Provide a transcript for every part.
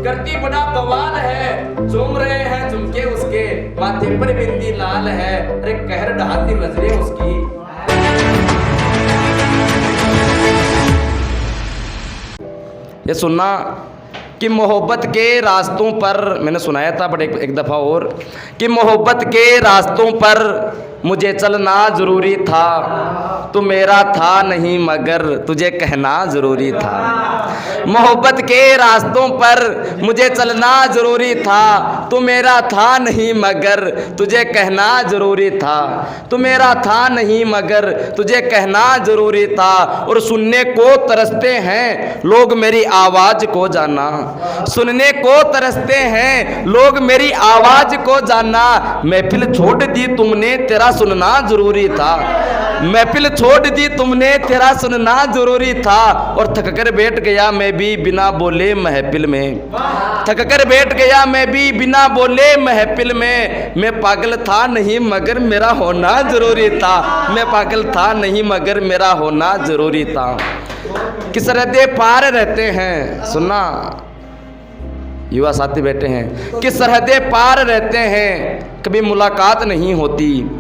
करती बड़ा बवाल है, झूम रहे हैं झुमके उसके, माथे पर बिंदी लाल है, अरे कहर ढहाती नजरें उसकी। ये सुनना कि मोहब्बत के रास्तों पर, मैंने सुनाया था बट एक दफ़ा और, कि मोहब्बत के रास्तों पर मुझे चलना ज़रूरी था, तू मेरा था नहीं मगर तुझे कहना ज़रूरी था। मोहब्बत के रास्तों पर मुझे चलना ज़रूरी था, तू मेरा था नहीं मगर तुझे कहना ज़रूरी था, तू मेरा था नहीं मगर तुझे कहना ज़रूरी था। और सुनने को तरसते हैं लोग मेरी आवाज़ को जाना, सुनने को तरसते हैं लोग मेरी आवाज़ को जाना। महफिल छोड़ दी तुमने तेरा सुनना ज़रूरी था, महफिल छोड़ दी तुमने तेरा सुनना ज़रूरी था। और थक कर बैठ गया मैं भी बिना बोले महफिल में, थक कर बैठ गया मैं भी बिना बोले महफिल में। मैं पागल था नहीं मगर मेरा होना ज़रूरी था, मैं पागल था नहीं मगर मेरा होना ज़रूरी था। कि सरहदें पार रहते हैं, सुनना युवा साथी बैठे हैं, कि सरहदें पार रहते हैं कभी मुलाकात नहीं होती,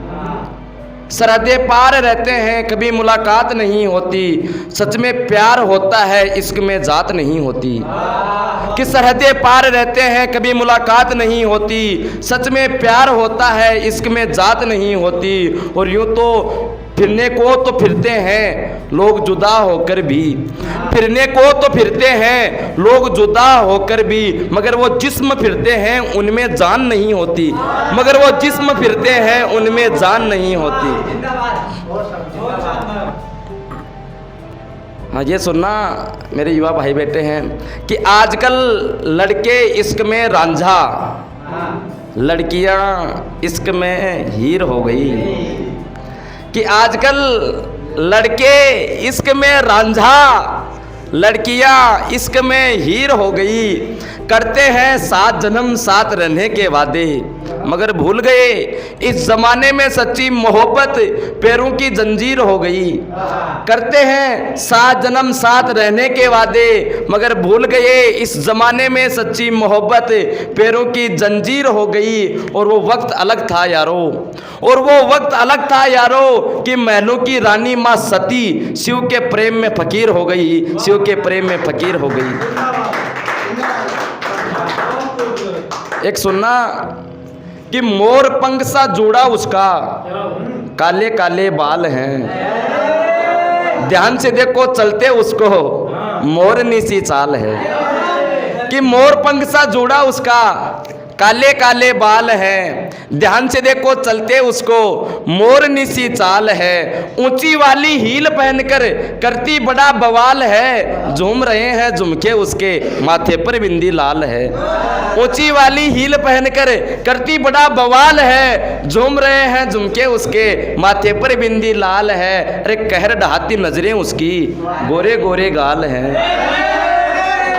सरहदें पार रहते हैं कभी मुलाकात नहीं होती। सच में प्यार होता है इश्क में जात नहीं होती, कि सरहदें पार रहते हैं कभी मुलाकात नहीं होती। सच में प्यार होता है इश्क में जात नहीं होती। और यूँ तो फिरने को तो फिरते हैं लोग जुदा होकर भी, फिरने को तो फिरते हैं लोग जुदा होकर भी, मगर वो जिस्म फिरते हैं उनमें जान नहीं होती, मगर वो जिस्म फिरते हैं उनमें जान नहीं होती। हाँ, ये सुनना मेरे युवा भाई बेटे हैं कि आजकल लड़के इश्क में रांझा, लड़कियां इश्क में हीर हो गई। कि आजकल लड़के इश्क में रांझा, लड़कियां इश्क में हीर हो गई। करते हैं 7 जन्म साथ रहने के वादे, मगर भूल गए इस जमाने में सच्ची मोहब्बत पैरों की जंजीर हो गई। करते हैं 7 जन्म साथ रहने के वादे, मगर भूल गए इस जमाने में सच्ची मोहब्बत पैरों की जंजीर हो गई। और वो वक्त अलग था यारो, और वो वक्त अलग था यारो, कि महलों की रानी माँ सती शिव के प्रेम में फकीर हो गई, शिव के प्रेम में फकीर हो गई। एक सुनना कि मोर पंख सा जोड़ा उसका, काले काले बाल हैं, ध्यान से देखो चलते उसको मोरनी सी चाल है। कि मोर पंख सा जोड़ा उसका, काले काले बाल हैं, ध्यान से देखो चलते उसको मोरनी सी चाल है। ऊंची वाली हील पहनकर करती बड़ा बवाल है, झूम रहे हैं झुमके उसके, माथे पर बिंदी लाल है। ऊंची वाली हील पहनकर करती बड़ा बवाल है, झूम रहे हैं झुमके उसके, माथे पर बिंदी लाल है। अरे कहर ढहाती नजरें उसकी, गोरे गोरे गाल हैं,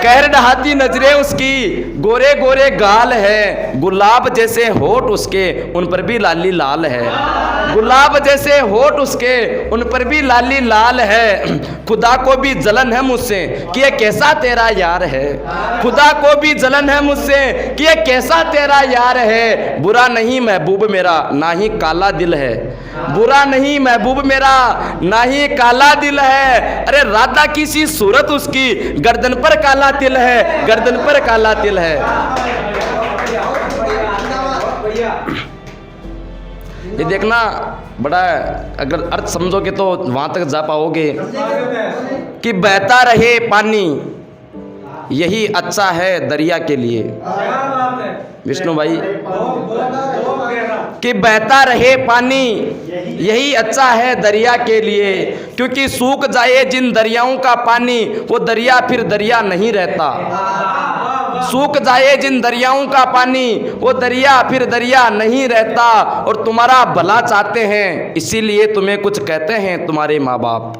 कहर ढहाती नजरें उसकी, गोरे गोरे गाल है। गुलाब जैसे होठ उसके, उन पर भी लाली लाल है, गुलाब जैसे होठ उसके, उन पर भी लाली लाल है। खुदा को भी जलन है मुझसे कि ये कैसा तेरा यार है, खुदा को भी जलन है मुझसे कि ये कैसा तेरा यार है। बुरा नहीं महबूब मेरा ना ही काला दिल है, बुरा नहीं महबूब मेरा ना ही काला दिल है। अरे राधा की सी सूरत उसकी, गर्दन पर काला तिल है, गर्दन पर काला तिल है। ये देखना बड़ा, अगर अर्थ समझोगे तो वहां तक जा पाओगे। कि बहता रहे पानी यही अच्छा है दरिया के लिए, विष्णु भाई, कि बहता रहे पानी यही अच्छा है दरिया के लिए, क्योंकि सूख जाए जिन दरियाओं का पानी वो दरिया फिर दरिया नहीं रहता। सूख जाए जिन दरियाओं का पानी वो दरिया फिर दरिया नहीं रहता। और तुम्हारा भला चाहते हैं इसीलिए तुम्हें कुछ कहते हैं तुम्हारे माँ बाप,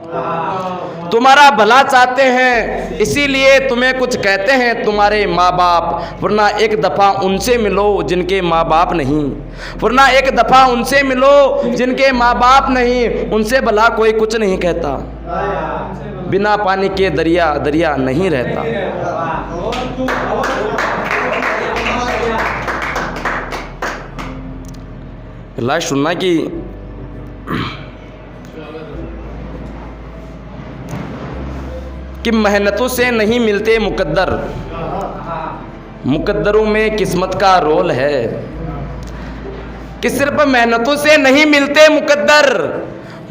तुम्हारा भला चाहते हैं इसीलिए तुम्हें कुछ कहते हैं तुम्हारे माँ बाप। वरना एक दफ़ा उनसे मिलो जिनके माँ बाप नहीं, वरना एक दफ़ा उनसे मिलो जिनके माँ बाप नहीं, उनसे भला कोई कुछ नहीं कहता। बिना पानी के दरिया दरिया नहीं रहता। लास्ट सुनना कि मेहनतों से नहीं मिलते मुकद्दर, मुकद्दरों में किस्मत का रोल है। कि सिर्फ मेहनतों से नहीं मिलते मुकद्दर,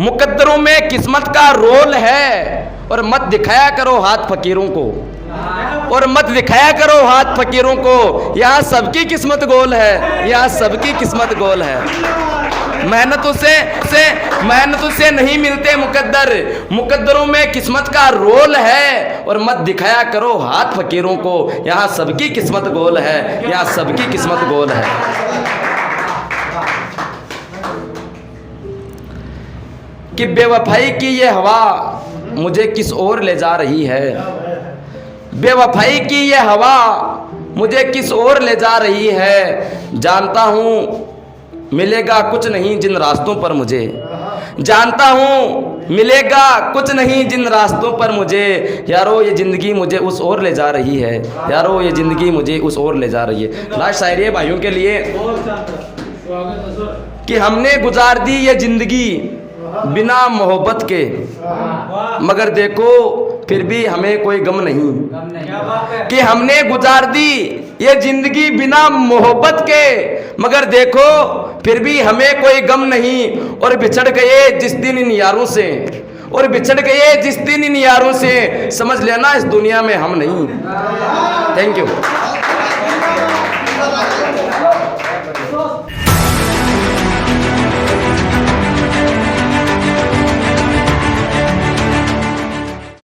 मुकद्दरों में किस्मत का रोल है। और मत दिखाया करो हाथ फकीरों को, और मत दिखाया करो हाथ फकीरों को, यहाँ सबकी किस्मत गोल है, यहाँ सबकी किस्मत गोल है। मेहनतों से नहीं मिलते मुकद्दर, मुकद्दरों में किस्मत का रोल है। और मत दिखाया करो हाथ फकीरों को, यहाँ सबकी किस्मत गोल है, यहाँ सबकी किस्मत गोल है। कि बेवफाई की ये हवा मुझे किस ओर ले जा रही है, बेवफाई की ये हवा मुझे किस ओर ले जा रही है। जानता हूँ मिलेगा कुछ नहीं जिन रास्तों पर मुझे, जानता हूँ मिलेगा कुछ नहीं जिन रास्तों पर मुझे। यारो ये ज़िंदगी मुझे उस ओर ले जा रही है, यारो ये ज़िंदगी मुझे उस ओर ले जा रही है। लास्ट शायरी है भाइयों के लिए कि हमने गुजार दी ये ज़िंदगी बिना मोहब्बत के, मगर देखो फिर भी हमें कोई गम नहीं। कि हमने गुजार दी ये ज़िंदगी बिना मोहब्बत के, मगर देखो फिर भी हमें कोई गम नहीं। और बिछड़ गए जिस दिन इन यारों से, और बिछड़ गए जिस दिन इन यारों से, समझ लेना इस दुनिया में हम नहीं। Thank you.